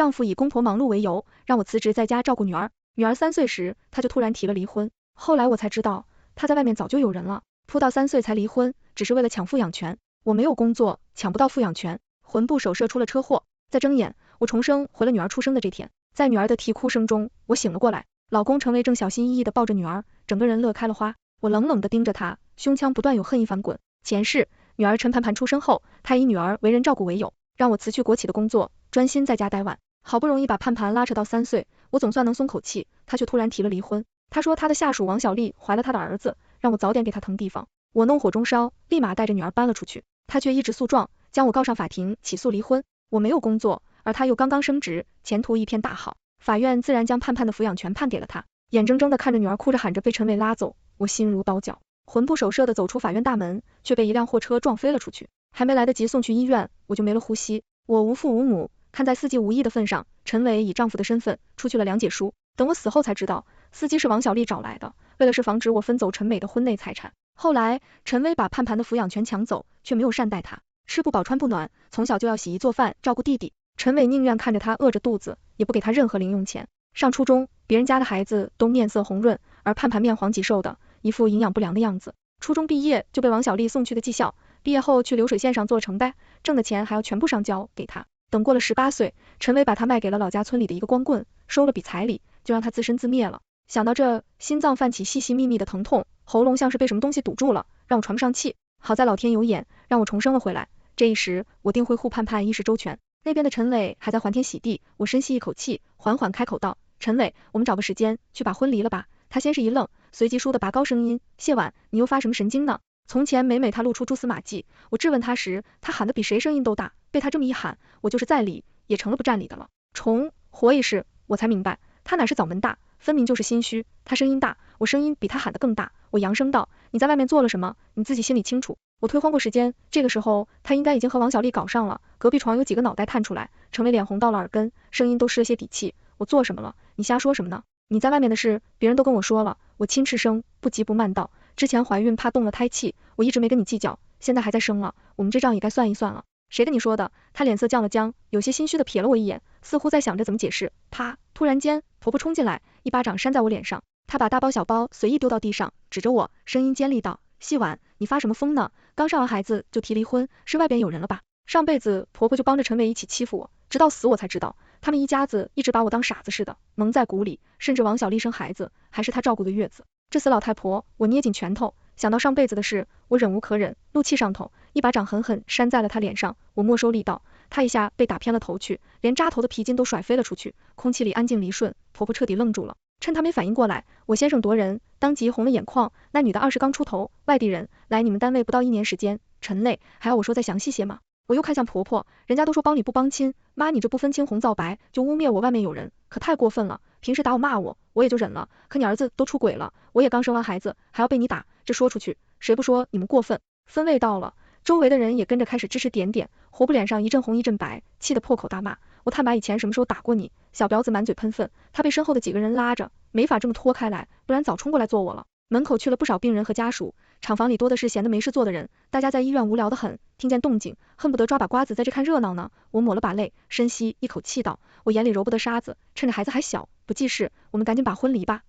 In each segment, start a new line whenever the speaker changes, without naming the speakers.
丈夫以公婆忙碌为由，让我辞职在家照顾女儿。女儿3岁时，他就突然提了离婚。后来我才知道，他在外面早就有人了，扑到3岁才离婚，只是为了抢抚养权。我没有工作，抢不到抚养权，魂不守舍出了车祸。在睁眼，我重生回了女儿出生的这天，在女儿的啼哭声中，我醒了过来。老公程维正小心翼翼地抱着女儿，整个人乐开了花。我冷冷地盯着他，胸腔不断有恨意翻滚。前世，女儿陈盘盘出生后，他以女儿为人照顾为由，让我辞去国企的工作，专心在家待晚。好不容易把盼盼拉扯到3岁，我总算能松口气，他却突然提了离婚。他说他的下属王小丽怀了他的儿子，让我早点给他腾地方。我怒火中烧，立马带着女儿搬了出去。他却一纸诉状，将我告上法庭起诉离婚。我没有工作，而他又刚刚升职，前途一片大好，法院自然将盼盼的抚养权判给了他。眼睁睁地看着女儿哭着喊着被陈伟拉走，我心如刀绞，魂不守舍地走出法院大门，却被一辆货车撞飞了出去。还没来得及送去医院，我就没了呼吸。我无父无母，看在4季无义的份上，陈伟以丈夫的身份出去了谅解书。等我死后才知道，司机是王小丽找来的，为了是防止我分走陈美的婚内财产。后来陈伟把盼盼的抚养权抢走，却没有善待她，吃不饱穿不暖，从小就要洗衣做饭照顾弟弟。陈伟宁愿看着她饿着肚子，也不给她任何零用钱。上初中，别人家的孩子都面色红润，而盼盼面黄肌瘦的，一副营养不良的样子。初中毕业就被王小丽送去的技校，毕业后去流水线上做承包，挣的钱还要全部上交给她。等过了18岁，陈伟把她卖给了老家村里的一个光棍，收了笔彩礼，就让她自生自灭了。想到这，心脏泛起细细密密的疼痛，喉咙像是被什么东西堵住了，让我喘不上气。好在老天有眼，让我重生了回来。这一时，我定会护盼盼衣食周全。那边的陈伟还在还天洗地，我深吸一口气，缓缓开口道：陈伟，我们找个时间去把婚离了吧。他先是一愣，随即倏地拔高声音：谢婉，你又发什么神经呢？从前每他露出蛛丝马迹，我质问他时，他喊得比谁声音都大，被他这么一喊，我就是在理也成了不占理的了。重活一世，我才明白，他哪是嗓门大，分明就是心虚。他声音大，我声音比他喊得更大。我扬声道：你在外面做了什么？你自己心里清楚。我推欢过时间，这个时候他应该已经和王小丽搞上了。隔壁床有几个脑袋探出来，陈伟脸红到了耳根，声音都失了些底气。我做什么了？你瞎说什么呢？你在外面的事，别人都跟我说了。我轻斥声，不急不慢道：之前怀孕怕动了胎气，我一直没跟你计较，现在还在生了，我们这账也该算一算了。谁跟你说的？他脸色降了降，有些心虚的瞥了我一眼，似乎在想着怎么解释。啪！突然间，婆婆冲进来，一巴掌扇在我脸上。她把大包小包随意丢到地上，指着我，声音尖利道：细婉，你发什么疯呢？刚生完孩子就提离婚，是外边有人了吧？上辈子婆婆就帮着陈伟一起欺负我，直到死我才知道，他们一家子一直把我当傻子似的，蒙在鼓里，甚至王小丽生孩子还是她照顾的月子。这死老太婆，我捏紧拳头，想到上辈子的事，我忍无可忍，怒气上头，一巴掌狠狠扇在了她脸上。我没收力道，她一下被打偏了头去，连扎头的皮筋都甩飞了出去，空气里安静离瞬，婆婆彻底愣住了。趁她没反应过来，我先声夺人，当即红了眼眶。那女的20刚出头，外地人，来你们单位不到1年时间，陈累，还要我说再详细些吗？我又看向婆婆，人家都说帮理不帮亲，妈你这不分青红皂白就污蔑我外面有人，可太过分了。平时打我骂我，我也就忍了，可你儿子都出轨了，我也刚生完孩子，还要被你打，这说出去，谁不说你们过分？分位到了，周围的人也跟着开始指指点点，活不脸上一阵红一阵白，气得破口大骂。我探把以前什么时候打过你？小婊子满嘴喷粪，他被身后的几个人拉着，没法这么拖开来，不然早冲过来揍我了。门口去了不少病人和家属，厂房里多的是闲得没事做的人，大家在医院无聊得很，听见动静，恨不得抓把瓜子在这看热闹呢。我抹了把泪，深吸一口气道：我眼里揉不得沙子，趁着孩子还小，不济事，我们赶紧把婚离吧。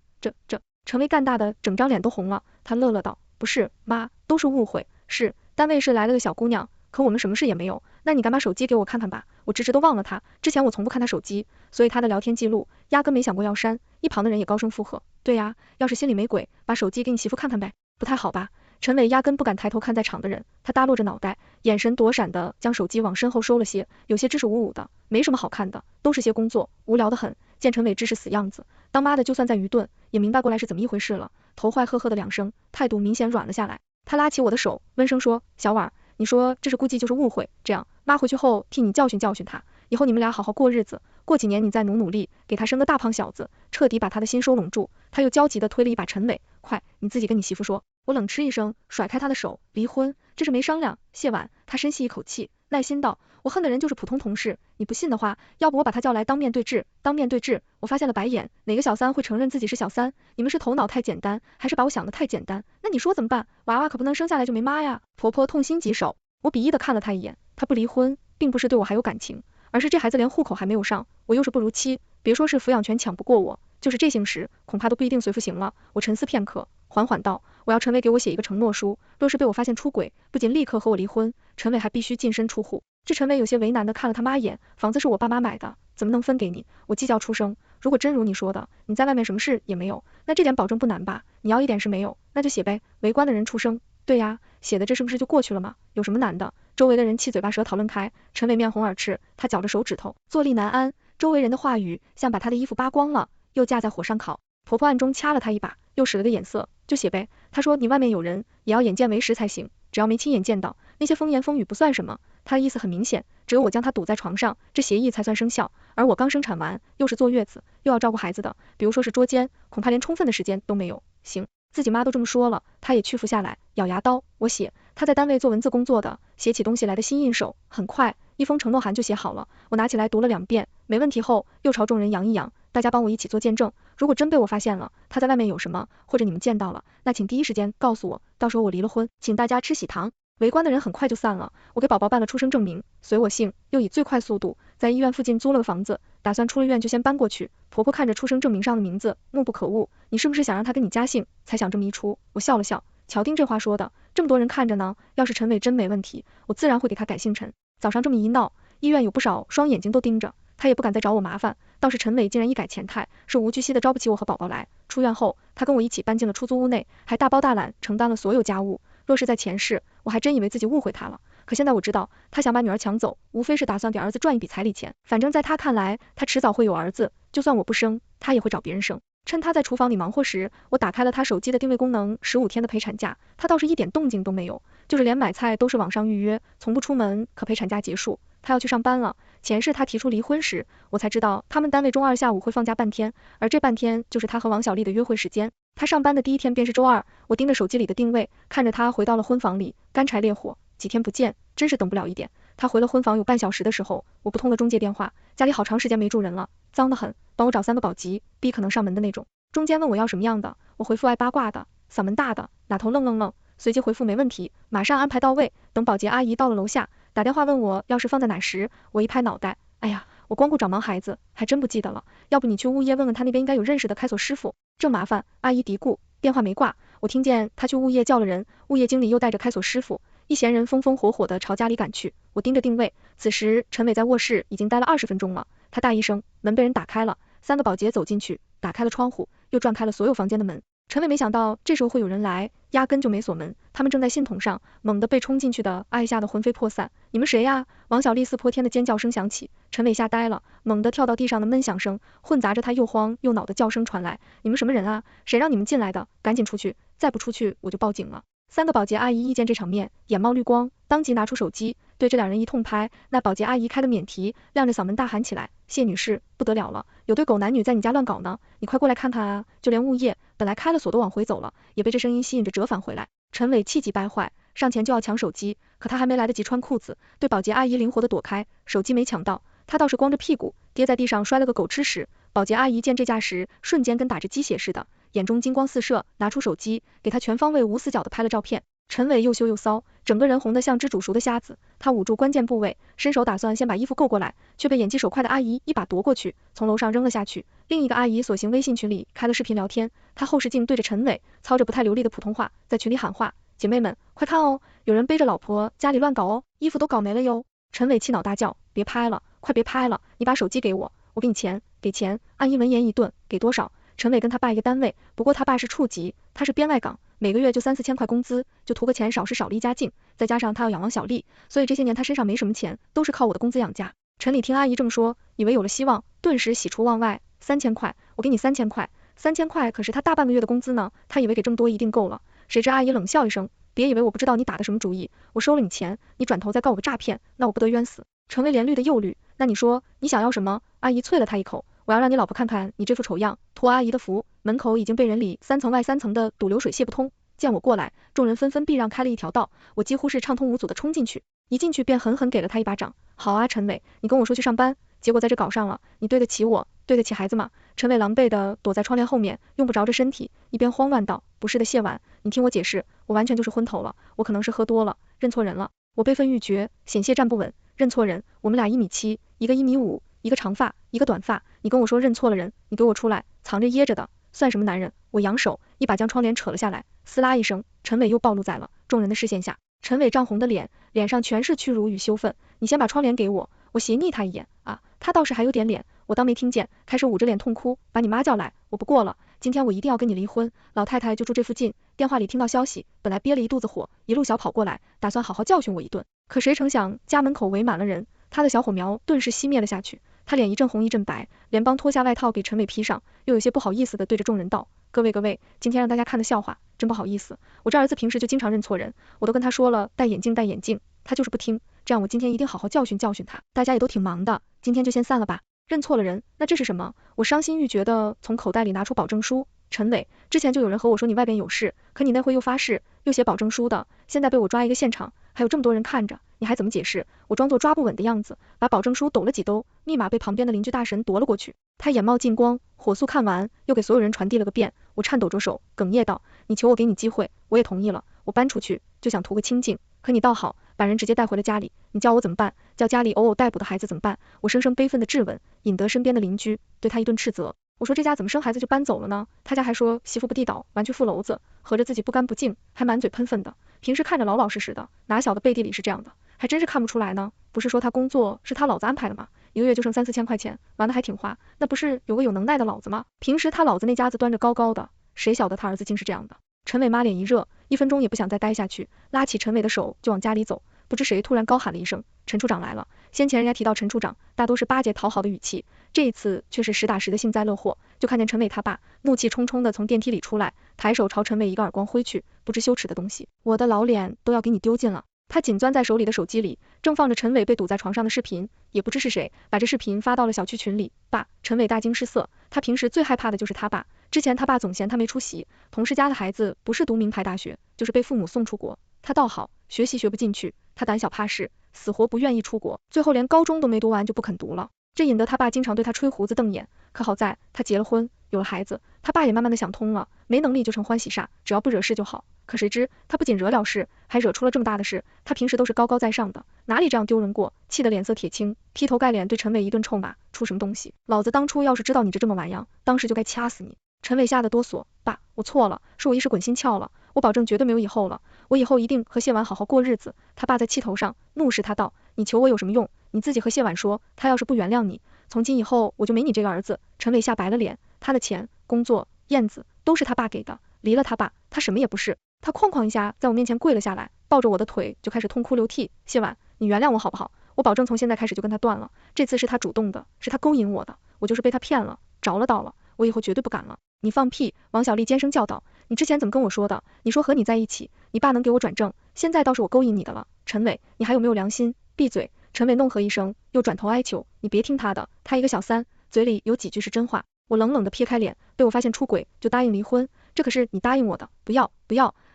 陈维干大的整张脸都红了，他乐乐道：不是，妈，都是误会，是单位是来了个小姑娘，可我们什么事也没有。那你敢把手机给我看看吧？我直都忘了他，之前我从不看他手机，所以他的聊天记录压根没想过要删。一旁的人也高声附和：对呀，要是心里没鬼，把手机给你媳妇看看呗。不太好吧？陈伟压根不敢抬头看在场的人，他耷落着脑袋，眼神躲闪的将手机往身后收了些，有些支支吾吾的，没什么好看的，都是些工作，无聊得很。见陈伟支是死样子，当妈的就算再愚钝，也明白过来是怎么一回事了，头坏呵呵的2声，态度明显软了下来。他拉起我的手，温声说：小婉，你说这是估计就是误会，这样妈回去后替你教训教训他，以后你们俩好好过日子，过几年你再努力，给他生个大胖小子，彻底把他的心收拢住。他又焦急地推了一把陈伟，快，你自己跟你媳妇说。我冷嗤一声，甩开他的手，离婚，这是没商量。谢婉，他深吸一口气，耐心道：我恨的人就是普通同事，你不信的话，要不我把他叫来当面对质。当面对质，我发现了白眼，哪个小三会承认自己是小三？你们是头脑太简单，还是把我想的太简单？那你说怎么办？娃娃可不能生下来就没妈呀！婆婆痛心疾首，我鄙夷的看了他一眼，他不离婚，并不是对我还有感情，而是这孩子连户口还没有上，我又是不如妻，别说是抚养权抢不过我，就是这姓氏，恐怕都不一定随父行了。我沉思片刻，缓缓道，我要陈伟给我写一个承诺书，若是被我发现出轨，不仅立刻和我离婚，陈伟还必须净身出户。这陈伟有些为难的看了他妈眼，房子是我爸妈买的，怎么能分给你？我计较出声，如果真如你说的，你在外面什么事也没有，那这点保证不难吧？你要一点是没有，那就写呗。围观的人出声，对呀，写的这是不是就过去了吗？有什么难的？周围的人七嘴八舌讨论开，陈伟面红耳赤，他绞着手指头，坐立难安。周围人的话语像把他的衣服扒光了，又架在火上烤。婆婆暗中掐了他一把，又使了个眼色，就写呗。她说你外面有人，也要眼见为实才行，只要没亲眼见到，那些风言风语不算什么。他的意思很明显，只有我将他堵在床上，这协议才算生效。而我刚生产完，又是坐月子，又要照顾孩子的，比如说是捉奸，恐怕连充分的时间都没有。行，自己妈都这么说了，他也屈服下来，咬牙刀，我写。他在单位做文字工作的，写起东西来的心应手，很快，一封承诺函就写好了。我拿起来读了2遍，没问题后，又朝众人扬一扬，大家帮我一起做见证。如果真被我发现了，他在外面有什么，或者你们见到了，那请第一时间告诉我，到时候我离了婚，请大家吃喜糖。围观的人很快就散了，我给宝宝办了出生证明，随我姓，又以最快速度在医院附近租了个房子，打算出了院就先搬过去。婆婆看着出生证明上的名字，怒不可遏，你是不是想让他跟你加姓，才想这么一出？我笑了笑，乔丁这话说的，这么多人看着呢，要是陈伟真没问题，我自然会给他改姓陈。早上这么一闹，医院有不少双眼睛都盯着，他也不敢再找我麻烦，倒是陈伟竟然一改前态，是无拘惜的招不起我和宝宝来。出院后，他跟我一起搬进了出租屋内，还大包大揽承担了所有家务。若是在前世，我还真以为自己误会他了，可现在我知道，他想把女儿抢走，无非是打算给儿子赚一笔彩礼钱，反正在他看来，他迟早会有儿子，就算我不生，他也会找别人生。趁他在厨房里忙活时，我打开了他手机的定位功能，15天的陪产假，他倒是一点动静都没有，就是连买菜都是网上预约，从不出门，可陪产假结束，他要去上班了。前世他提出离婚时，我才知道他们单位周2下午会放假半天，而这半天就是他和王小丽的约会时间。他上班的第一天便是周2，我盯着手机里的定位，看着他回到了婚房里，干柴烈火，几天不见，真是等不了一点。他回了婚房有半小时的时候，我拨通了中介电话，家里好长时间没住人了，脏得很，帮我找3个保级，逼可能上门的那种。中间问我要什么样的，我回复爱八卦的，嗓门大的，哪头愣，随即回复没问题，马上安排到位。等保洁阿姨到了楼下，打电话问我钥匙放在哪时，我一拍脑袋，哎呀，我光顾找忙孩子，还真不记得了，要不你去物业问问他那边应该有认识的开锁师傅。正麻烦，阿姨嘀咕，电话没挂，我听见他去物业叫了人，物业经理又带着开锁师傅，一闲人风风火火的朝家里赶去。我盯着定位，此时陈伟在卧室已经待了20分钟了，他大一声，门被人打开了，3个保洁走进去，打开了窗户，又转开了所有房间的门。陈伟没想到这时候会有人来，压根就没锁门，他们正在信筒上，猛地被冲进去的爱吓得魂飞魄散。你们谁呀？王小丽撕破天的尖叫声响起，陈伟吓呆了，猛地跳到地上的闷响声，混杂着他又慌又恼的叫声传来，你们什么人啊？谁让你们进来的？赶紧出去，再不出去我就报警了。3个保洁阿姨一见这场面，眼冒绿光，当即拿出手机，对这2人一通拍。那保洁阿姨开的免提，亮着嗓门大喊起来，谢女士，不得了了，有对狗男女在你家乱搞呢，你快过来看看啊！就连物业本来开了锁都往回走了，也被这声音吸引着折返回来。陈伟气急败坏，上前就要抢手机，可他还没来得及穿裤子，对保洁阿姨灵活的躲开，手机没抢到，他倒是光着屁股跌在地上摔了个狗吃屎。保洁阿姨见这架势，瞬间跟打着鸡血似的，眼中金光四射，拿出手机给他全方位无死角的拍了照片。陈伟又羞又臊，整个人红得像只煮熟的虾子，他捂住关键部位，伸手打算先把衣服够过来，却被眼疾手快的阿姨一把夺过去，从楼上扔了下去。另一个阿姨索性微信群里开了视频聊天，她后视镜对着陈伟，操着不太流利的普通话，在群里喊话，姐妹们快看哦，有人背着老婆家里乱搞哦，衣服都搞没了哟。陈伟气恼大叫，别拍了，快别拍了，你把手机给我，我给你钱，给钱。阿姨闻言一顿，给多少？陈伟跟他爸一个单位，不过他爸是处级，他是编外岗，每个月就3-4千块工资，就图个钱少是少了一家境，再加上他要养王小丽，所以这些年他身上没什么钱，都是靠我的工资养家。陈丽听阿姨这么说，以为有了希望，顿时喜出望外，3000块，我给你3000块，3000块可是他大半个月的工资呢，他以为给这么多一定够了，谁知阿姨冷笑一声，别以为我不知道你打的什么主意，我收了你钱，你转头再告我个诈骗，那我不得冤死。陈伟连绿的又绿，那你说你想要什么？阿姨啐了他一口，我要让你老婆看看你这副丑样，托阿姨的福，门口已经被人里3层外3层的堵流水泄不通。见我过来，众人纷纷避让开了一条道，我几乎是畅通无阻的冲进去，一进去便狠狠给了他一巴掌。好啊，陈伟，你跟我说去上班，结果在这搞上了，你对得起我，对得起孩子吗？陈伟狼狈的躲在窗帘后面，用不着着身体，一边慌乱道，不是的，谢婉，你听我解释，我完全就是昏头了，我可能是喝多了，认错人了。我悲愤欲绝，险些站不稳，认错人，我们俩1米7，一个1米5，一个长发，一个短发，你跟我说认错了人，你给我出来，藏着掖着的，算什么男人？我扬手，一把将窗帘扯了下来，撕拉一声，陈伟又暴露在了众人的视线下。陈伟涨红的脸，脸上全是屈辱与羞愤，你先把窗帘给我，我斜睨他一眼，啊，他倒是还有点脸，我当没听见，开始捂着脸痛哭，把你妈叫来，我不过了，今天我一定要跟你离婚，老太太就住这附近，电话里听到消息，本来憋了一肚子火，一路小跑过来，打算好好教训我一顿，可谁成想家门口围满了人，他的小火苗顿时熄灭了下去，他脸一阵红一阵白，连帮脱下外套给陈伟披上，又有些不好意思的对着众人道，各位，今天让大家看的笑话，真不好意思，我这儿子平时就经常认错人，我都跟他说了戴眼镜，他就是不听，这样我今天一定好好教训他，大家也都挺忙的，今天就先散了吧。认错了人，那这是什么？我伤心欲绝的从口袋里拿出保证书，陈伟，之前就有人和我说你外边有事，可你那回又发誓，又写保证书的，现在被我抓一个现场，还有这么多人看着，你还怎么解释？我装作抓不稳的样子，把保证书抖了几兜，密码被旁边的邻居大神夺了过去，他眼冒金光，火速看完，又给所有人传递了个遍，我颤抖着手，哽咽道，你求我给你机会，我也同意了，我搬出去，就想图个清静，可你倒好，把人直接带回了家里，你叫我怎么办？叫家里偶偶待哺的孩子怎么办？我声声悲愤的质问，引得身边的邻居对他一顿斥责。我说这家怎么生孩子就搬走了呢？他家还说媳妇不地道，完去富楼子，合着自己不干不净，还满嘴喷粪的。平时看着老老实实的，哪晓得背地里是这样的，还真是看不出来呢。不是说他工作是他老子安排的吗？一个月就剩3、4千块钱，玩的还挺花，那不是有个有能耐的老子吗？平时他老子那家子端着高高的，谁晓得他儿子竟是这样的。陈伟妈脸一热，1分钟也不想再待下去，拉起陈伟的手就往家里走。不知谁突然高喊了一声，陈处长来了。先前人家提到陈处长，大都是巴结讨好的语气，这一次却是实打实的幸灾乐祸。就看见陈伟他爸怒气冲冲的从电梯里出来，抬手朝陈伟一个耳光挥去，不知羞耻的东西，我的老脸都要给你丢尽了。他紧攥在手里的手机里，正放着陈伟被堵在床上的视频，也不知是谁把这视频发到了小区群里。爸，陈伟大惊失色，他平时最害怕的就是他爸，之前他爸总嫌他没出息，同事家的孩子不是读名牌大学，就是被父母送出国，他倒好，学习学不进去，他胆小怕事，死活不愿意出国，最后连高中都没读完就不肯读了，这引得他爸经常对他吹胡子瞪眼。可好在他结了婚，有了孩子，他爸也慢慢的想通了，没能力就成欢喜煞，只要不惹事就好。可谁知他不仅惹了事，还惹出了这么大的事，他平时都是高高在上的，哪里这样丢人过，气得脸色铁青，劈头盖脸对陈伟一顿臭骂，出什么东西，老子当初要是知道你这么玩样，当时就该掐死你。陈伟吓得哆嗦，爸，我错了，是我一时滚心窍了，我保证绝对没有以后了，我以后一定和谢婉好好过日子。他爸在气头上，怒视他道，你求我有什么用？你自己和谢婉说，他要是不原谅你，从今以后我就没你这个儿子。陈伟吓白了脸，他的钱、工作、燕子都是他爸给的，离了他爸，他什么也不是。他哐哐一下在我面前跪了下来，抱着我的腿就开始痛哭流涕，谢婉，你原谅我好不好？我保证从现在开始就跟他断了，这次是他主动的，是他勾引我的，我就是被他骗了，着了道了，我以后绝对不敢了。你放屁！王小丽尖声叫道，你之前怎么跟我说的？你说和你在一起，你爸能给我转正，现在倒是我勾引你的了。陈伟，你还有没有良心？闭嘴！陈伟怒喝一声，又转头哀求，你别听他的，他一个小三，嘴里有几句是真话。我冷冷的撇开脸，被我发现出轨就答应离婚，这可是你答应我的，不要！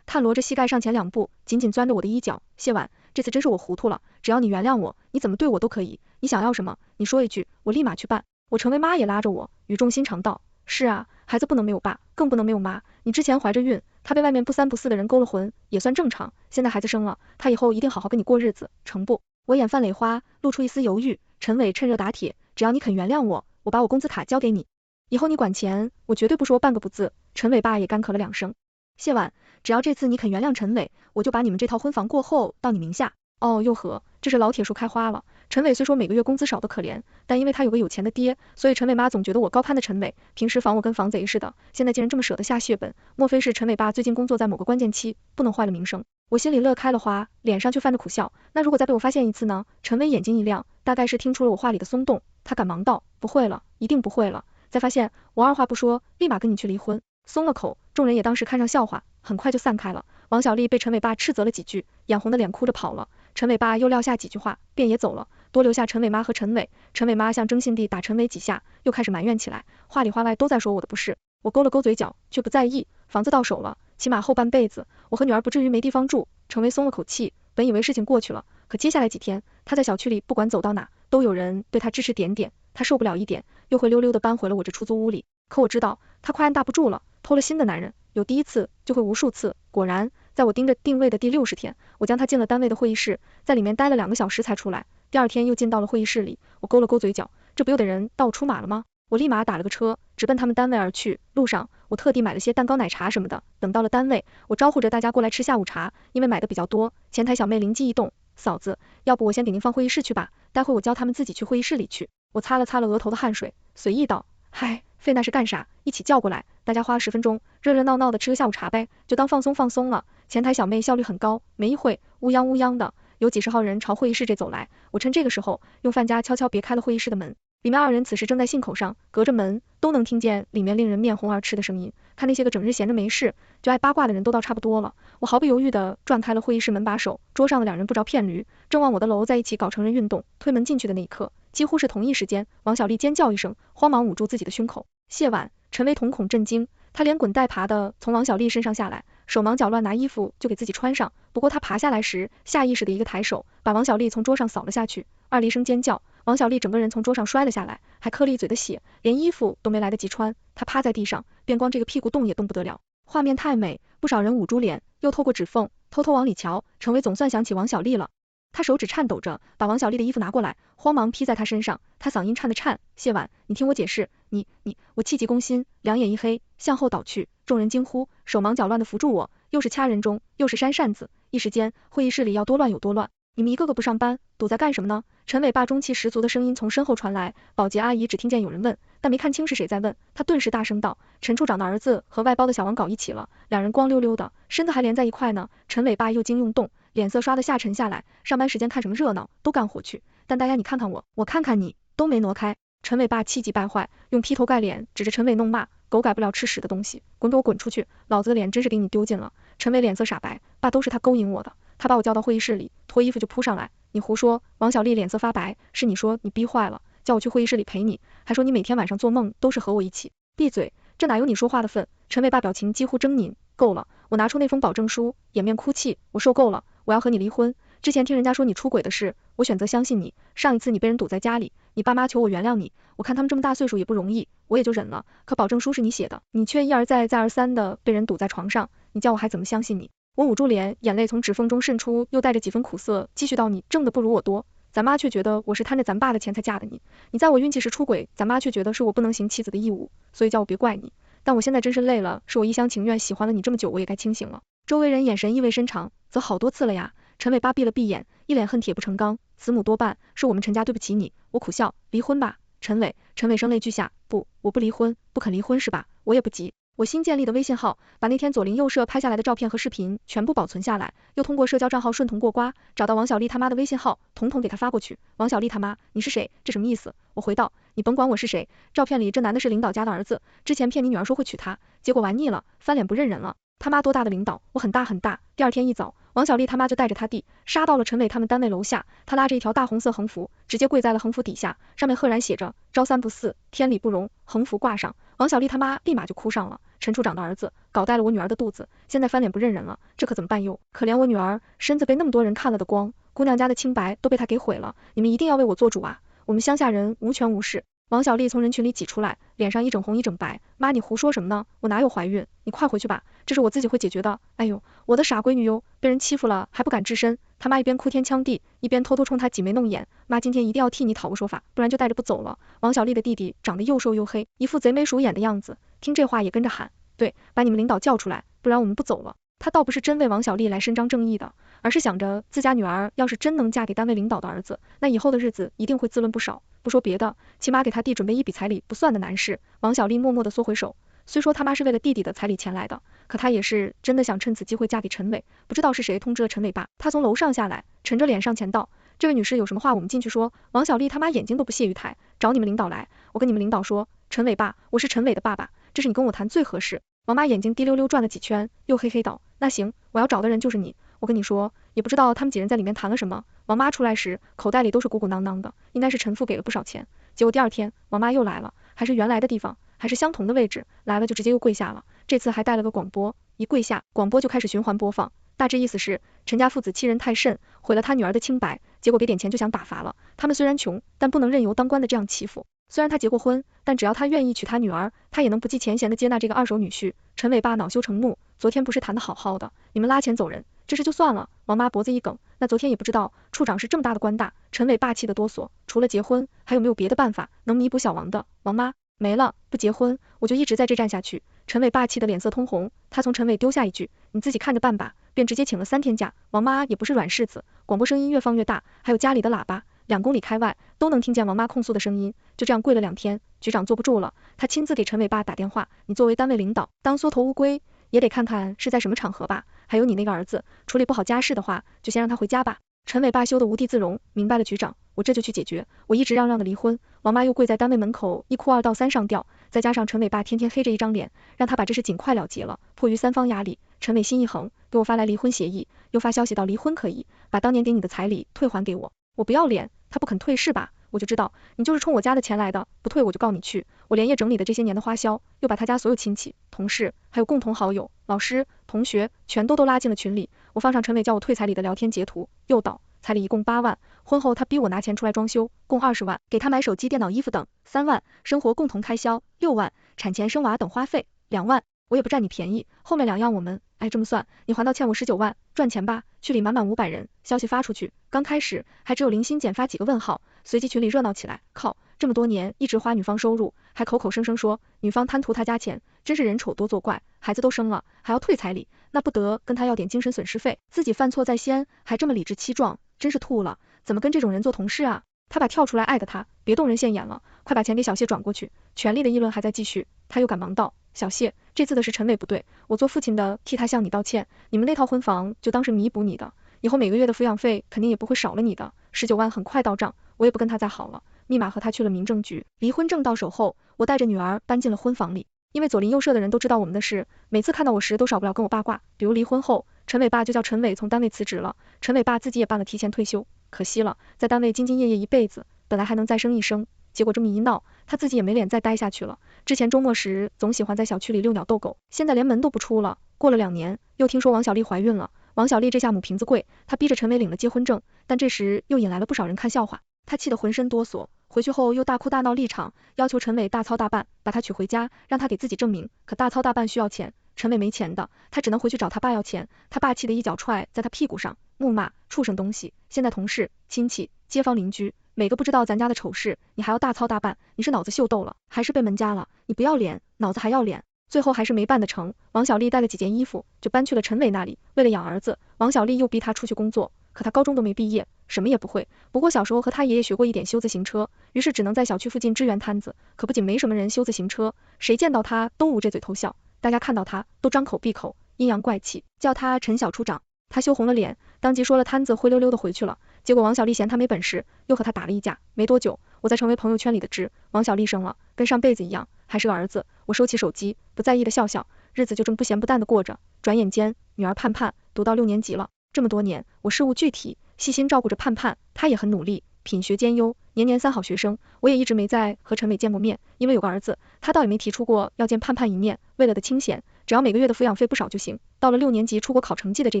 他罗着膝盖上前2步，紧紧攥着我的衣角，谢婉，这次真是我糊涂了，只要你原谅我，你怎么对我都可以，你想要什么，你说一句，我立马去办。我成为妈也拉着我，语重心长道，是啊，孩子不能没有爸，更不能没有妈，你之前怀着孕，他被外面不三不四的人勾了魂，也算正常，现在孩子生了，他以后一定好好跟你过日子，成不？我眼泛泪花，露出一丝犹豫。陈伟趁热打铁，只要你肯原谅我，我把我工资卡交给你，以后你管钱，我绝对不说半个不字。陈伟爸也干咳了2声。谢婉，只要这次你肯原谅陈伟，我就把你们这套婚房过后到你名下。哦，又和，这是老铁树开花了。陈伟虽说每个月工资少得可怜，但因为他有个有钱的爹，所以陈伟妈总觉得我高攀的陈伟，平时防我跟防贼似的，现在竟然这么舍得下血本，莫非是陈伟爸最近工作在某个关键期，不能坏了名声？我心里乐开了花，脸上却泛着苦笑。那如果再被我发现一次呢？陈伟眼睛一亮，大概是听出了我话里的松动，他赶忙道，不会了，一定不会了。再发现我二话不说，立马跟你去离婚。松了口，众人也当时看上笑话，很快就散开了。王小丽被陈伟爸斥责了几句，眼红的脸哭着跑了。陈伟爸又撂下几句话，便也走了，多留下陈伟妈和陈伟。陈伟妈像争信地打陈伟几下，又开始埋怨起来，话里话外都在说我的不是。我勾了勾嘴角，却不在意，房子到手了，起码后半辈子我和女儿不至于没地方住。陈伟松了口气，本以为事情过去了，可接下来几天，他在小区里不管走到哪，都有人对他指指点点，他受不了一点，又会溜溜的搬回了我这出租屋里。可我知道，他快按大不住了，偷了心的男人，有第一次就会无数次。果然，在我盯着定位的第60天，我将他进了单位的会议室，在里面待了2个小时才出来。第二天又进到了会议室里，我勾了勾嘴角，这不又得人到我出马了吗？我立马打了个车，直奔他们单位而去。路上，我特地买了些蛋糕、奶茶什么的。等到了单位，我招呼着大家过来吃下午茶，因为买的比较多。前台小妹灵机一动，嫂子，要不我先给您放会议室去吧，待会我教他们自己去会议室里去。我擦了擦了额头的汗水，随意道，嗨，费那是干啥？一起叫过来，大家花10分钟，热热闹闹的吃个下午茶呗，就当放松放松了。前台小妹效率很高，没一会，乌泱乌泱的，有几十号人朝会议室这走来。我趁这个时候，用饭夹悄悄别开了会议室的门。里面2人此时正在信口上，隔着门都能听见里面令人面红耳赤的声音。看那些个整日闲着没事就爱八卦的人都到差不多了，我毫不犹豫地转开了会议室门把手，桌上的2人不着骗驴，正往我的楼在一起搞成人运动。推门进去的那一刻，几乎是同一时间，王小丽尖叫一声，慌忙捂住自己的胸口。谢晚，陈薇瞳孔震惊，她连滚带爬的从王小丽身上下来，手忙脚乱拿衣服就给自己穿上。不过她爬下来时，下意识的一个抬手，把王小丽从桌上扫了下去。2厉声尖叫，王小丽整个人从桌上摔了下来，还磕了一嘴的血，连衣服都没来得及穿，她趴在地上，便光这个屁股动也动不得了。画面太美，不少人捂住脸，又透过指缝偷偷往里瞧。陈薇总算想起王小丽了，他手指颤抖着把王小丽的衣服拿过来，慌忙披在她身上。他嗓音颤得颤，谢婉，你听我解释，你，我气急攻心，两眼一黑，向后倒去。众人惊呼，手忙脚乱的扶住我，又是掐人中，又是扇扇子，一时间会议室里要多乱有多乱。你们一个个不上班，堵在干什么呢？陈伟爸中气十足的声音从身后传来，保洁阿姨只听见有人问，但没看清是谁在问，她顿时大声道，陈处长的儿子和外包的小王搞一起了，2人光溜溜的，身子还连在一块呢。陈伟爸又惊又动，脸色刷得下沉下来，上班时间看什么热闹，都干活去，但大家你看看我，我看看你，都没挪开。陈伟爸气急败坏，用劈头盖脸指着陈伟弄骂，狗改不了吃屎的东西，滚给我滚出去，老子的脸真是给你丢尽了。陈伟脸色煞白，爸都是他勾引我的，他把我叫到会议室里，脱衣服就扑上来，你胡说。王小丽脸色发白，是你说，你逼坏了，叫我去会议室里陪你，还说你每天晚上做梦都是和我一起。闭嘴，这哪有你说话的份。陈伟爸表情几乎狰狞，够了，我拿出那封保证书，掩面哭泣，我受够了，我要和你离婚。之前听人家说你出轨的事，我选择相信你，上一次你被人堵在家里，你爸妈求我原谅你，我看他们这么大岁数也不容易，我也就忍了，可保证书是你写的，你却一而再再而三的被人堵在床上，你叫我还怎么相信你。我捂住脸，眼泪从指缝中渗出，又带着几分苦涩，继续道，你挣的不如我多，咱妈却觉得我是贪着咱爸的钱才嫁的你，你在我孕期时出轨，咱妈却觉得是我不能行妻子的义务，所以叫我别怪你，但我现在真是累了，是我一厢情愿喜欢了你这么久，我也该清醒了。周围人眼神意味深长，则好多次了呀。陈伟爸闭了闭眼，一脸恨铁不成钢，慈母多半是我们陈家对不起你。我苦笑，离婚吧。陈伟声泪俱下，不，我不离婚，不肯离婚是吧？我也不急。我新建立的微信号，把那天左邻右舍拍下来的照片和视频全部保存下来，又通过社交账号顺藤过瓜，找到王小丽他妈的微信号，统统给她发过去。王小丽他妈，你是谁？这什么意思？我回道，你甭管我是谁，照片里这男的是领导家的儿子，之前骗你女儿说会娶她，结果玩腻了，翻脸不认人了。他妈多大的领导？我很大很大。第二天一早，王小丽他妈就带着他弟杀到了陈伟他们单位楼下，他拉着一条大红色横幅，直接跪在了横幅底下，上面赫然写着朝三不四，天理不容。横幅挂上，王小丽他妈立马就哭上了。陈处长的儿子搞带了我女儿的肚子，现在翻脸不认人了，这可怎么办哟？可怜我女儿，身子被那么多人看了的光，姑娘家的清白都被他给毁了，你们一定要为我做主啊！我们乡下人无权无势。王小丽从人群里挤出来，脸上一整红一整白，妈你胡说什么呢？我哪有怀孕？你快回去吧，这是我自己会解决的。哎呦，我的傻闺女哟，被人欺负了还不敢吱声。他妈一边哭天抢地，一边偷偷冲他挤眉弄眼，妈今天一定要替你讨个说法，不然就带着不走了。王小丽的弟弟长得又瘦又黑，一副贼眉鼠眼的样子，听这话也跟着喊，对，把你们领导叫出来，不然我们不走了。他倒不是真为王小丽来伸张正义的，而是想着自家女儿要是真能嫁给单位领导的儿子，那以后的日子一定会滋润不少。不说别的，起码给他弟准备一笔彩礼不算的难事。王小丽默默地缩回手，虽说他妈是为了弟弟的彩礼钱来的，可他也是真的想趁此机会嫁给陈伟。不知道是谁通知了陈伟爸，他从楼上下来，沉着脸上前道，这位女士有什么话我们进去说。王小丽他妈眼睛都不屑于抬，找你们领导来，我跟你们领导说，陈伟爸，我是陈伟的爸爸，这是你跟我谈最合适。王妈眼睛滴溜溜转了几圈，又嘿嘿道，那行，我要找的人就是你。我跟你说，也不知道他们几人在里面谈了什么。王妈出来时，口袋里都是鼓鼓囊囊的，应该是陈父给了不少钱。结果第二天，王妈又来了，还是原来的地方，还是相同的位置，来了就直接又跪下了。这次还带了个广播，一跪下，广播就开始循环播放，大致意思是陈家父子欺人太甚，毁了他女儿的清白，结果给点钱就想打发了。他们虽然穷，但不能任由当官的这样欺负。虽然他结过婚，但只要他愿意娶他女儿，他也能不计前嫌的接纳这个二手女婿。陈伟爸恼羞成怒，昨天不是谈的好好的，你们拉钱走人，这事就算了，王妈脖子一梗，那昨天也不知道处长是这么大的官大。陈伟霸气的哆嗦，除了结婚，还有没有别的办法能弥补小王的？王妈，没了，不结婚，我就一直在这站下去。陈伟霸气的脸色通红，他从陈伟丢下一句，你自己看着办吧，便直接请了3天假。王妈也不是软柿子，广播声音越放越大，还有家里的喇叭，2公里开外都能听见王妈控诉的声音。就这样跪了2天，局长坐不住了，他亲自给陈伟爸打电话，你作为单位领导，当缩头乌龟也得看看是在什么场合吧。还有你那个儿子，处理不好家事的话，就先让他回家吧。陈伟爸羞得无地自容，明白了局长，我这就去解决。我一直嚷嚷的离婚，王妈又跪在单位门口1哭2闹3上吊，再加上陈伟爸天天黑着一张脸，让他把这事尽快了结了。迫于3方压力，陈伟心一横，给我发来离婚协议，又发消息到离婚可以，把当年给你的彩礼退还给我。我不要脸，他不肯退是吧？我就知道你就是冲我家的钱来的，不退我就告你去。我连夜整理的这些年的花销，又把他家所有亲戚、同事，还有共同好友、老师、同学，全都拉进了群里。我放上陈伟叫我退彩礼的聊天截图，诱导彩礼一共8万，婚后他逼我拿钱出来装修，共20万，给他买手机、电脑、衣服等3万，生活共同开销6万，产前生娃等花费2万。我也不占你便宜，后面2样我们，这么算，你还到欠我19万，赚钱吧。群里满满500人，消息发出去，刚开始还只有零星减发几个问号，随即群里热闹起来。靠，这么多年一直花女方收入，还口口声声说女方贪图他家钱，真是人丑多作怪，孩子都生了还要退彩礼，那不得跟他要点精神损失费？自己犯错在先，还这么理直气壮，真是吐了，怎么跟这种人做同事啊？他把跳出来艾特他，别动人现眼了，快把钱给小谢转过去。权力的议论还在继续，他又赶忙道，小谢，这次的是陈伟不对，我做父亲的替他向你道歉，你们那套婚房就当是弥补你的，以后每个月的抚养费肯定也不会少了你的，19万很快到账，我也不跟他再好了，密码和他去了民政局。离婚证到手后，我带着女儿搬进了婚房里，因为左邻右舍的人都知道我们的事，每次看到我时都少不了跟我八卦，比如离婚后，陈伟爸就叫陈伟从单位辞职了，陈伟爸自己也办了提前退休，可惜了，在单位兢兢业业一辈子，本来还能再生一生，结果这么一闹，他自己也没脸再待下去了。之前周末时总喜欢在小区里遛鸟逗狗，现在连门都不出了。过了2年，又听说王小丽怀孕了，王小丽这下母凭子贵，她逼着陈伟领了结婚证，但这时又引来了不少人看笑话，她气得浑身哆嗦，回去后又大哭大闹立场，要求陈伟大操大办，把她娶回家，让他给自己证明，可大操大办需要钱，陈伟没钱的，他只能回去找他爸要钱，他爸气得一脚踹在他屁股上，怒骂畜生东西，现在同事、亲戚、街坊邻居每个不知道咱家的丑事，你还要大操大办，你是脑子秀逗了，还是被门夹了？你不要脸，脑子还要脸。最后还是没办得成，王小丽带了几件衣服就搬去了陈伟那里，为了养儿子，王小丽又逼他出去工作，可他高中都没毕业，什么也不会，不过小时候和他爷爷学过一点修自行车，于是只能在小区附近支援摊子，可不仅没什么人修自行车，谁见到他都捂着嘴偷笑，大家看到他都张口闭口阴阳怪气，叫他陈小处长。他羞红了脸，当即说了摊子，灰溜溜的回去了。结果王小丽嫌他没本事，又和他打了一架。没多久，我才成为朋友圈里的知，王小丽生了，跟上辈子一样，还是个儿子。我收起手机，不在意的笑笑，日子就这么不咸不淡的过着。转眼间，女儿盼盼读到6年级了。这么多年，我事务具体，细心照顾着盼盼，她也很努力，品学兼优，年年3好学生。我也一直没再和陈伟见过面，因为有个儿子，他倒也没提出过要见盼盼一面。为了的清闲，只要每个月的抚养费不少就行。到了6年级出国考成绩的这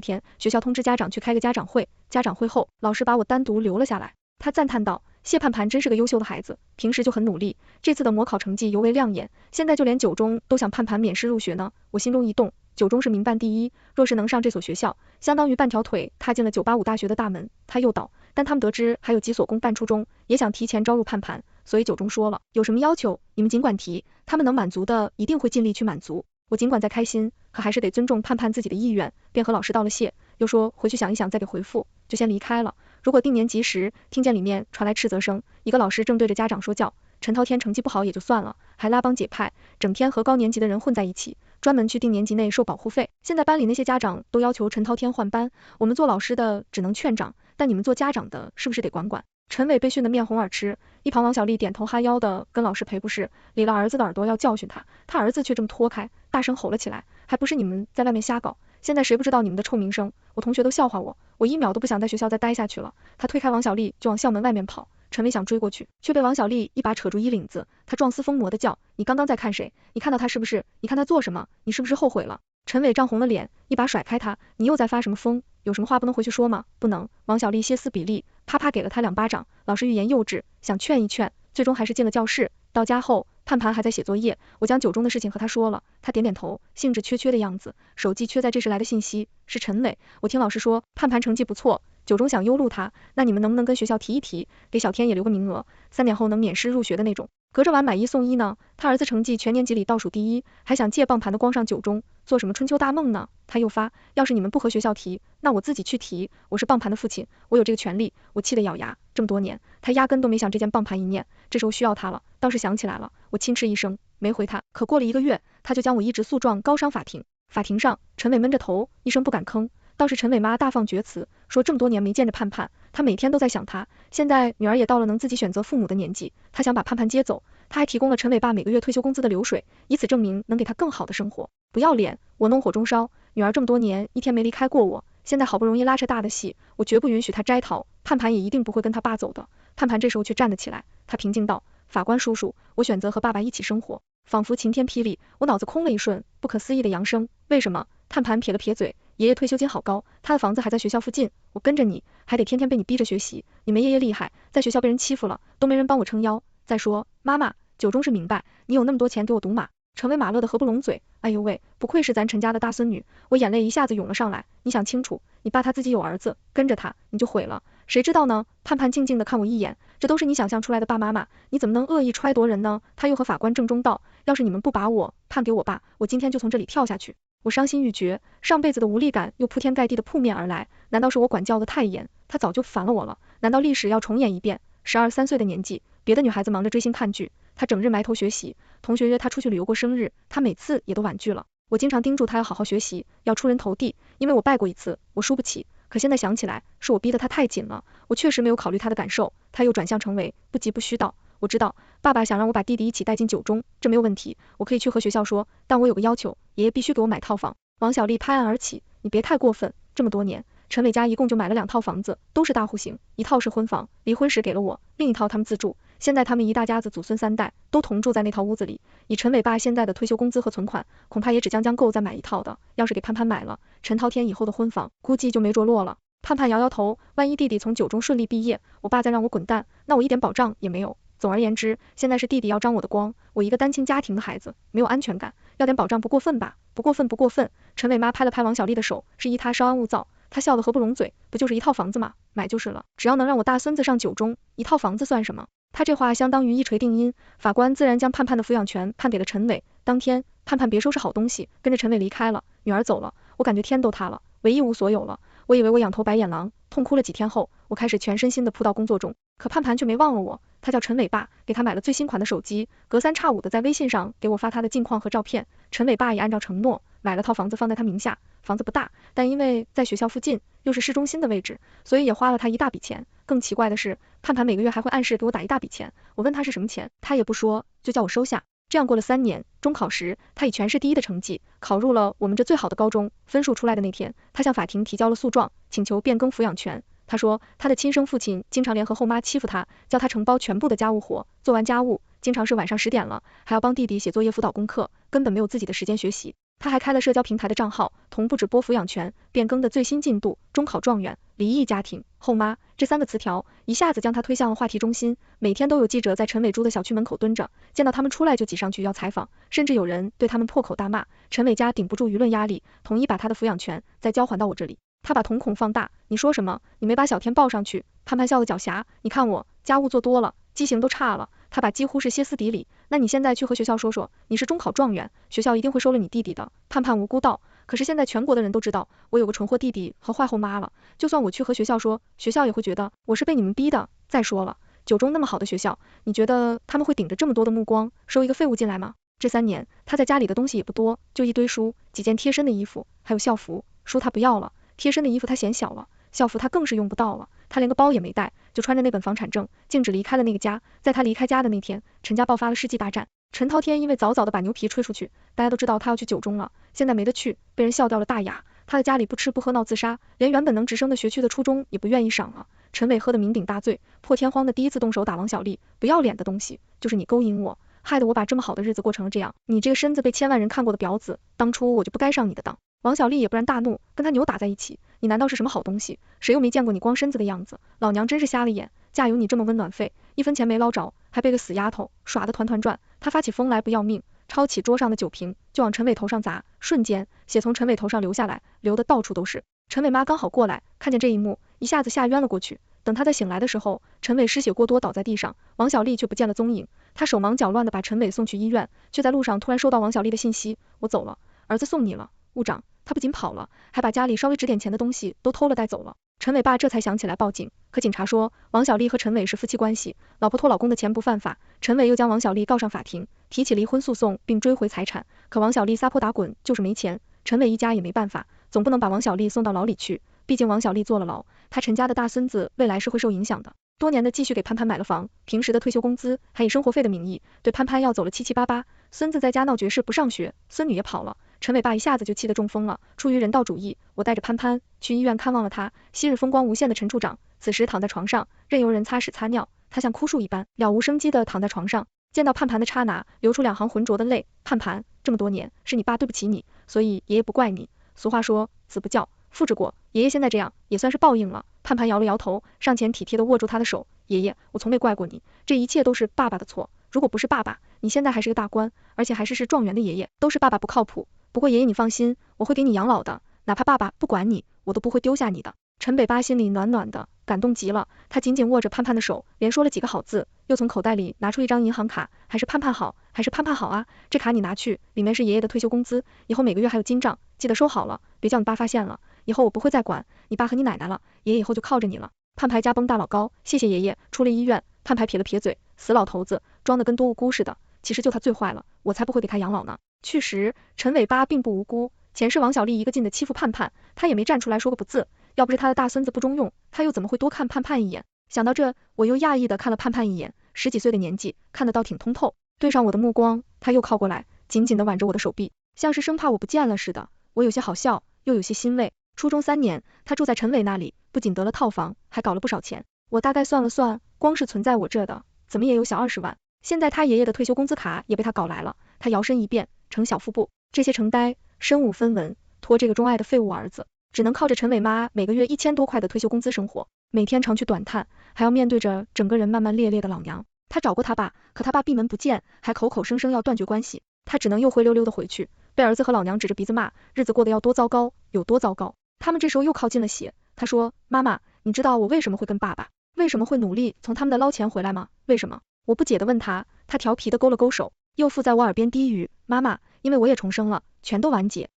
天，学校通知家长去开个家长会，家长会后，老师把我单独留了下来。他赞叹道，谢盼盼真是个优秀的孩子，平时就很努力，这次的模考成绩尤为亮眼，现在就连9中都想盼盼免试入学呢。我心中一动，9中是民办第一，若是能上这所学校，相当于半条腿踏进了985大学的大门。他又道，但他们得知还有几所公办初中，也想提前招入盼盼，所以9中说了，有什么要求你们尽管提，他们能满足的一定会尽力去满足。我尽管在开心，可还是得尊重盼盼自己的意愿，便和老师道了谢，又说回去想一想再给回复，就先离开了。如果定年级时听见里面传来斥责声，一个老师正对着家长说教，陈涛天成绩不好也就算了，还拉帮结派，整天和高年级的人混在一起，专门去定年级内收保护费。现在班里那些家长都要求陈涛天换班，我们做老师的只能劝长，但你们做家长的是不是得管管？陈伟被训得面红耳赤，一旁王小丽点头哈腰的跟老师赔不是，理了儿子的耳朵要教训他，他儿子却这么拖开，大声吼了起来，还不是你们在外面瞎搞，现在谁不知道你们的臭名声，我同学都笑话我，我1秒都不想在学校再待下去了。他推开王小丽就往校门外面跑，陈伟想追过去，却被王小丽一把扯住衣领子，他状似疯魔的叫，你刚刚在看谁？你看到他是不是？你看他做什么？你是不是后悔了？陈伟涨红了脸，一把甩开他，你又在发什么疯？有什么话不能回去说吗？不能。王小丽歇斯底里，啪啪给了他2巴掌。老师欲言又止，想劝一劝，最终还是进了教室。到家后，盼盼还在写作业，我将九中的事情和他说了，他点点头，兴致缺缺的样子。手机缺在这时来的信息，是陈伟，我听老师说盼盼成绩不错，九中想优录他，那你们能不能跟学校提一提，给小天也留个名额，3年后能免试入学的那种。隔着碗买1送1呢，他儿子成绩全年级里倒数第一，还想借棒盘的光上九中，做什么春秋大梦呢？他又发，要是你们不和学校提，那我自己去提，我是棒盘的父亲，我有这个权利。我气得咬牙，这么多年，他压根都没想这件棒盘一念，这时候需要他了，倒是想起来了，我轻嗤一声，没回他。可过了1个月，他就将我移植诉状高商法庭。法庭上，陈伟闷着头，一声不敢吭。倒是陈伟妈大放厥词，说这么多年没见着盼盼，她每天都在想他，现在女儿也到了能自己选择父母的年纪，她想把盼盼接走。她还提供了陈伟爸每个月退休工资的流水，以此证明能给他更好的生活。不要脸！我怒火中烧，女儿这么多年一天没离开过我，现在好不容易拉扯大的戏，我绝不允许她摘桃，盼盼也一定不会跟他爸走的。盼盼这时候却站了起来，他平静道，法官叔叔，我选择和爸爸一起生活。仿佛晴天霹雳，我脑子空了一瞬，不可思议的扬声，为什么？盼盼撇了撇嘴，爷爷退休金好高，他的房子还在学校附近，我跟着你，还得天天被你逼着学习，你没爷爷厉害，在学校被人欺负了，都没人帮我撑腰。再说，妈妈，九中是明白，你有那么多钱给我赌马。陈伟马乐的合不拢嘴，哎呦喂，不愧是咱陈家的大孙女，我眼泪一下子涌了上来。你想清楚，你爸他自己有儿子，跟着他你就毁了，谁知道呢？盼盼静静的看我一眼，这都是你想象出来的爸妈妈，你怎么能恶意揣度人呢？他又和法官郑重道，要是你们不把我判给我爸，我今天就从这里跳下去。我伤心欲绝，上辈子的无力感又铺天盖地的扑面而来，难道是我管教的太严？他早就烦了我了，难道历史要重演一遍？12、3岁的年纪，别的女孩子忙着追星看剧，他整日埋头学习，同学约他出去旅游过生日，他每次也都婉拒了。我经常叮嘱他要好好学习，要出人头地，因为我败过一次，我输不起。可现在想起来，是我逼得他太紧了，我确实没有考虑他的感受。他又转向陈伟，不疾不徐道，我知道，爸爸想让我把弟弟一起带进九中，这没有问题，我可以去和学校说，但我有个要求，爷爷必须给我买套房。王小丽拍案而起，你别太过分，这么多年，陈伟家一共就买了2套房子，都是大户型，一套是婚房，离婚时给了我，另一套他们自住。现在他们一大家子祖孙3代都同住在那套屋子里，以陈伟爸现在的退休工资和存款，恐怕也只将够再买一套的。要是给盼盼买了，陈涛天以后的婚房估计就没着落了。盼盼摇摇头，万一弟弟从九中顺利毕业，我爸再让我滚蛋，那我一点保障也没有。总而言之，现在是弟弟要张我的光，我一个单亲家庭的孩子，没有安全感，要点保障不过分吧？不过分不过分。陈伟妈拍了拍王小丽的手，示意她稍安勿躁。她笑得合不拢嘴，不就是一套房子吗？买就是了，只要能让我大孙子上九中，一套房子算什么？他这话相当于一锤定音，法官自然将盼盼的抚养权判给了陈伟。当天，盼盼别收拾好东西，跟着陈伟离开了。女儿走了，我感觉天都塌了，我一无所有了。我以为我仰头白眼狼，痛哭了几天后，我开始全身心的扑到工作中。可盼盼却没忘了我，他叫陈伟爸，给他买了最新款的手机，隔3差5的在微信上给我发他的近况和照片。陈伟爸也按照承诺，买了套房子放在他名下，房子不大，但因为在学校附近，又是市中心的位置，所以也花了他一大笔钱。更奇怪的是，盼盼每个月还会按时给我打一大笔钱，我问他是什么钱，他也不说，就叫我收下。这样过了3年，中考时，他以全市第1的成绩考入了我们这最好的高中。分数出来的那天，他向法庭提交了诉状，请求变更抚养权。他说，他的亲生父亲经常联合后妈欺负他，叫他承包全部的家务活，做完家务，经常是晚上10点了，还要帮弟弟写作业辅导功课，根本没有自己的时间学习。他还开了社交平台的账号，同步直播抚养权变更的最新进度、中考状元、离异家庭、后妈这3个词条，一下子将他推向了话题中心。每天都有记者在陈伟珠的小区门口蹲着，见到他们出来就挤上去要采访，甚至有人对他们破口大骂。陈伟家顶不住舆论压力，统一把他的抚养权再交还到我这里。他把瞳孔放大，你说什么？你没把小天抱上去？盼盼笑得狡黠，你看我家务做多了，记性都差了。他把几乎是歇斯底里，那你现在去和学校说说，你是中考状元，学校一定会收了你弟弟的。盼盼无辜道，可是现在全国的人都知道我有个蠢货弟弟和坏后妈了，就算我去和学校说，学校也会觉得我是被你们逼的。再说了，九中那么好的学校，你觉得他们会顶着这么多的目光收一个废物进来吗？这3年他在家里的东西也不多，就一堆书，几件贴身的衣服，还有校服。书他不要了，贴身的衣服他嫌小了，校服他更是用不到了，他连个包也没带，就穿着那本房产证径直离开了那个家。在他离开家的那天，陈家爆发了世纪大战。陈涛天因为早早的把牛皮吹出去，大家都知道他要去九中了，现在没得去，被人笑掉了大牙。他的家里不吃不喝闹自杀，连原本能直升的学区的初中也不愿意上了。陈伟喝得酩酊大醉，破天荒的第一次动手打王小丽，不要脸的东西，就是你勾引我，害得我把这么好的日子过成了这样，你这个身子被千万人看过的婊子，当初我就不该上你的当。王小丽也不然大怒，跟他扭打在一起，你难道是什么好东西？谁又没见过你光身子的样子？老娘真是瞎了眼，嫁有你这么温暖费，1分钱没捞着，还被个死丫头耍得团团转。他发起疯来不要命，抄起桌上的酒瓶就往陈伟头上砸，瞬间血从陈伟头上流下来，流得到处都是。陈伟妈刚好过来，看见这一幕，一下子吓晕了过去。等他再醒来的时候，陈伟失血过多倒在地上，王小丽却不见了踪影。他手忙脚乱地把陈伟送去医院，却在路上突然收到王小丽的信息：我走了，儿子送你了，务长。他不仅跑了，还把家里稍微值点钱的东西都偷了带走了。陈伟爸这才想起来报警，可警察说王小丽和陈伟是夫妻关系，老婆偷老公的钱不犯法。陈伟又将王小丽告上法庭，提起离婚诉讼并追回财产，可王小丽撒泼打滚就是没钱，陈伟一家也没办法，总不能把王小丽送到牢里去，毕竟王小丽坐了牢，他陈家的大孙子未来是会受影响的。多年的继续给潘潘买了房，平时的退休工资还以生活费的名义对潘潘要走了七七八八，孙子在家闹绝事不上学，孙女也跑了。陈伟爸一下子就气得中风了，出于人道主义，我带着潘潘去医院看望了他。昔日风光无限的陈处长此时躺在床上，任由人擦屎擦尿，他像枯树一般了无生机地躺在床上。见到盼盼的刹那，流出2行浑浊的泪。盼盼，这么多年是你爸对不起你，所以爷爷不怪你。俗话说子不教父之过，爷爷现在这样也算是报应了。盼盼摇了摇头，上前体贴地握住他的手，爷爷，我从没怪过你，这一切都是爸爸的错，如果不是爸爸，你现在还是个大官，而且还是状元的爷爷，都是爸爸不靠谱。不过爷爷你放心，我会给你养老的，哪怕爸爸不管你，我都不会丢下你的。陈北巴心里暖暖的，感动极了，他紧紧握着盼盼的手，连说了几个好字，又从口袋里拿出一张银行卡，还是盼盼好，还是盼盼好啊，这卡你拿去，里面是爷爷的退休工资，以后每个月还有进账，记得收好了，别叫你爸发现了，以后我不会再管你爸和你奶奶了，爷爷以后就靠着你了。盼盼家崩大老高，谢谢爷爷。出了医院，盼盼撇了撇嘴，死老头子，装得跟多无辜似的，其实就他最坏了，我才不会给他养老呢。去时，陈伟巴并不无辜，前世王小丽一个劲的欺负盼盼，他也没站出来说个不字，要不是他的大孙子不中用，他又怎么会多看盼盼一眼？想到这，我又讶异的看了盼盼一眼，10几岁的年纪，看得倒挺通透。对上我的目光，他又靠过来，紧紧的挽着我的手臂，像是生怕我不见了似的。我有些好笑，又有些欣慰。初中3年，他住在陈伟那里，不仅得了套房，还搞了不少钱。我大概算了算，光是存在我这的，怎么也有小20万。现在他爷爷的退休工资卡也被他搞来了，他摇身一变成小腹部，这些成呆，身无分文，托这个钟爱的废物儿子，只能靠着陈伟妈每个月1000多块的退休工资生活，每天长吁短叹，还要面对着整个人慢慢裂裂的老娘。他找过他爸，可他爸闭门不见，还口口声声要断绝关系，他只能又灰溜溜的回去，被儿子和老娘指着鼻子骂，日子过得要多糟糕，有多糟糕。他们这时候又靠近了些，他说，妈妈，你知道我为什么会跟爸爸，为什么会努力从他们的捞钱回来吗？为什么？我不解的问他，他调皮的勾了勾手，又附在我耳边低语，妈妈，因为我也重生了，全都完结。